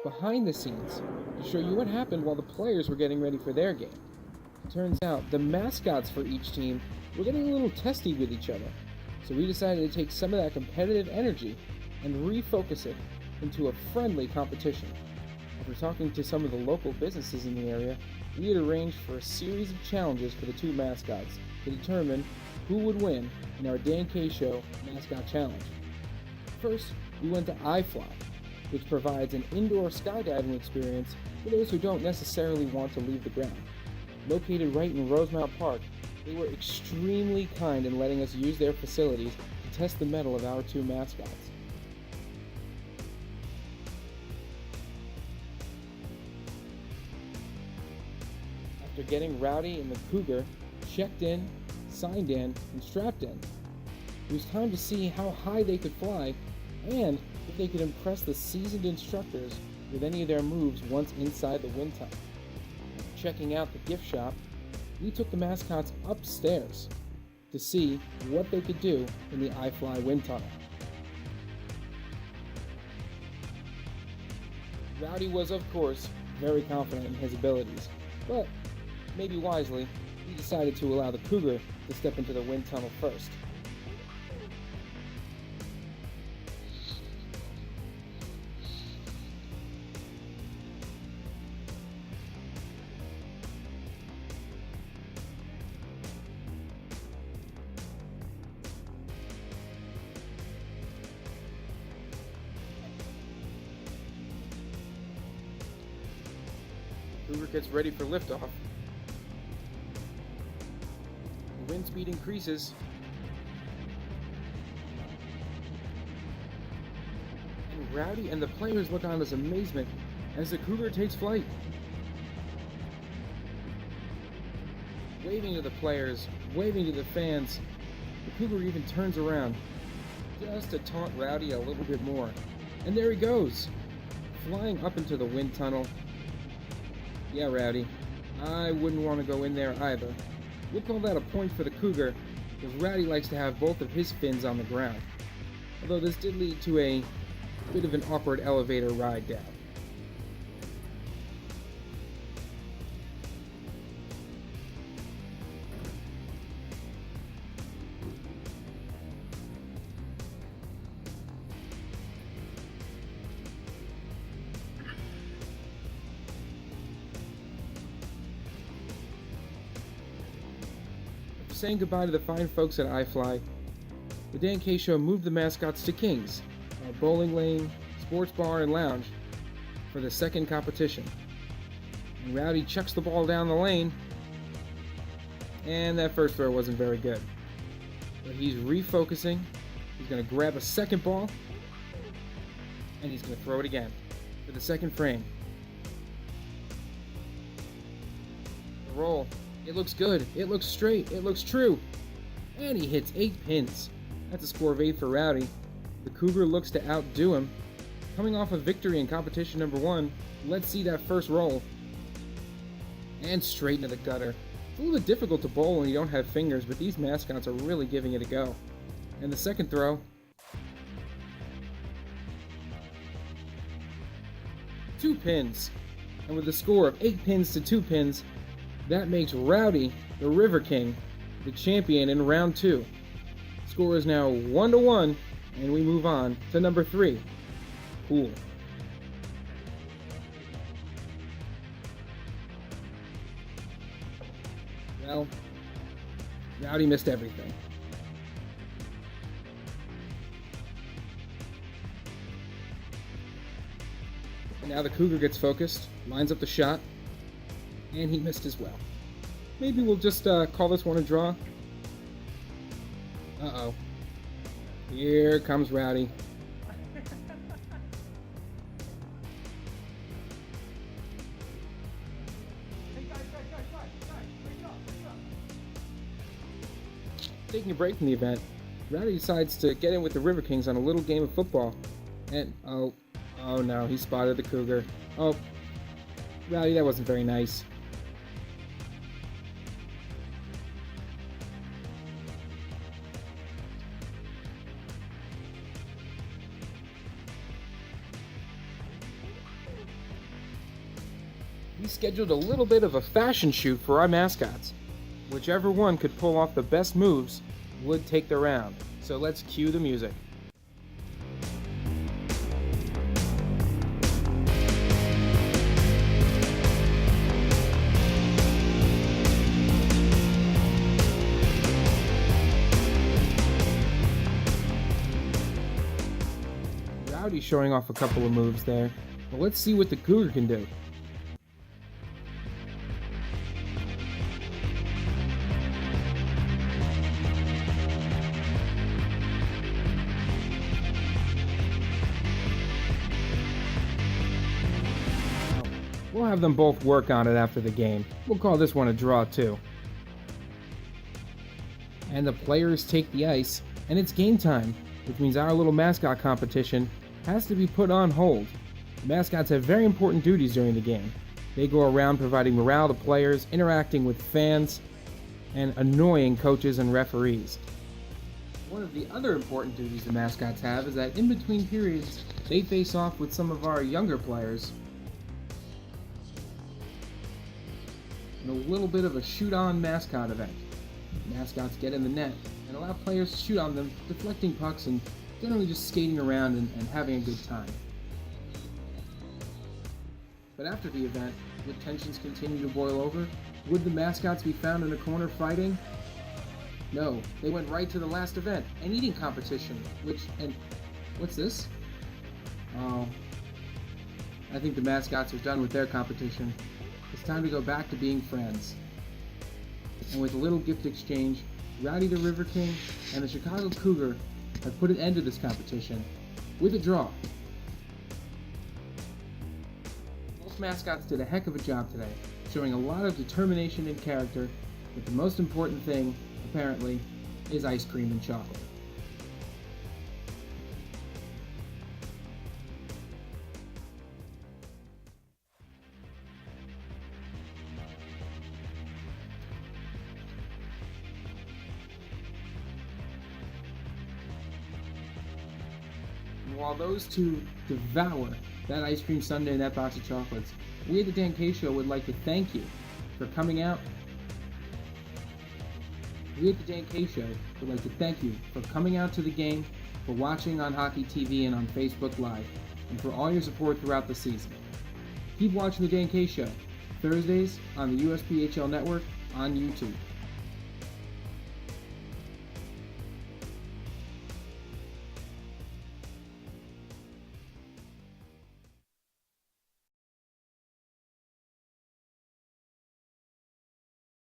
behind the scenes to show you what happened while the players were getting ready for their game. Turns out the mascots for each team were getting a little testy with each other, so we decided to take some of that competitive energy and refocus it into a friendly competition. After talking to some of the local businesses in the area, we had arranged for a series of challenges for the two mascots to determine who would win in our Dan K Show Mascot Challenge. First, we went to iFly, which provides an indoor skydiving experience for those who don't necessarily want to leave the ground. Located right in Rosemount Park, they were extremely kind in letting us use their facilities to test the mettle of our two mascots. After getting Rowdy and the Cougar checked in, signed in, and strapped in, it was time to see how high they could fly and if they could impress the seasoned instructors with any of their moves once inside the wind tunnel. After checking out the gift shop, we took the mascots upstairs to see what they could do in the iFly wind tunnel. Rowdy was, of course, very confident in his abilities, but maybe wisely, he decided to allow the Cougar to step into the wind tunnel first. Cougar gets ready for liftoff. The wind speed increases. And Rowdy and the players look on as amazement as the Cougar takes flight. Waving to the players, waving to the fans, the Cougar even turns around just to taunt Rowdy a little bit more. And there he goes, flying up into the wind tunnel. Yeah, Rowdy, I wouldn't want to go in there either. We'll call that a point for the Cougar, because Rowdy likes to have both of his fins on the ground. Although this did lead to a bit of an awkward elevator ride down. Saying goodbye to the fine folks at iFly, the Dan K Show moved the mascots to King's, a bowling lane, sports bar, and lounge for the second competition. And Rowdy chucks the ball down the lane, and that first throw wasn't very good. But he's refocusing, he's going to grab a second ball, and he's going to throw it again for the second frame. The roll. It looks good, it looks straight, it looks true. And he hits 8 pins. That's a score of 8 for Rowdy. The Cougar looks to outdo him. Coming off a victory in competition number 1, let's see that first roll. And straight into the gutter. It's a little bit difficult to bowl when you don't have fingers, but these mascots are really giving it a go. And the second throw. 2 pins. And with a score of 8 pins to 2 pins, that makes Rowdy the Riverking the champion in round 2. Score is now 1-1, and we move on to number 3. Cool. Well, Rowdy missed everything. And now the Cougar gets focused, lines up the shot, and he missed as well. Maybe we'll just call this one a draw. Uh-oh. Here comes Rowdy. Taking a break from the event, Rowdy decides to get in with the River Kings on a little game of football. And, oh no, he spotted the Cougar. Oh, Rowdy, that wasn't very nice. we scheduled a little bit of a fashion shoot for our mascots. Whichever one could pull off the best moves would take the round. So let's cue the music. Rowdy showing off a couple of moves there. Well, let's see what the Cougar can do. We'll have them both work on it after the game. We'll call this one a draw too. And the players take the ice, and it's game time, which means our little mascot competition has to be put on hold. Mascots have very important duties during the game. They go around providing morale to players, interacting with fans, and annoying coaches and referees. One of the other important duties the mascots have is that in between periods, they face off with some of our younger players in a little bit of a shoot-on mascot event. Mascots get in the net and allow players to shoot on them, deflecting pucks and generally just skating around and having a good time. But after the event, would tensions continue to boil over? Would the mascots be found in a corner fighting? No, they went right to the last event, an eating competition, what's this? Oh, I think the mascots are done with their competition. It's time to go back to being friends. And with a little gift exchange, Rowdy the Riverking and the Chicago Cougar have put an end to this competition with a draw. Both mascots did a heck of a job today, showing a lot of determination and character, but the most important thing, apparently, is ice cream and chocolate. While those two devour that ice cream sundae and that box of chocolates, we at the Dan K Show would like to thank you for coming out. We at the Dan K Show would like to thank you for coming out to the game, for watching on Hockey TV and on Facebook Live, and for all your support throughout the season. Keep watching the Dan K Show, Thursdays on the USPHL network on YouTube.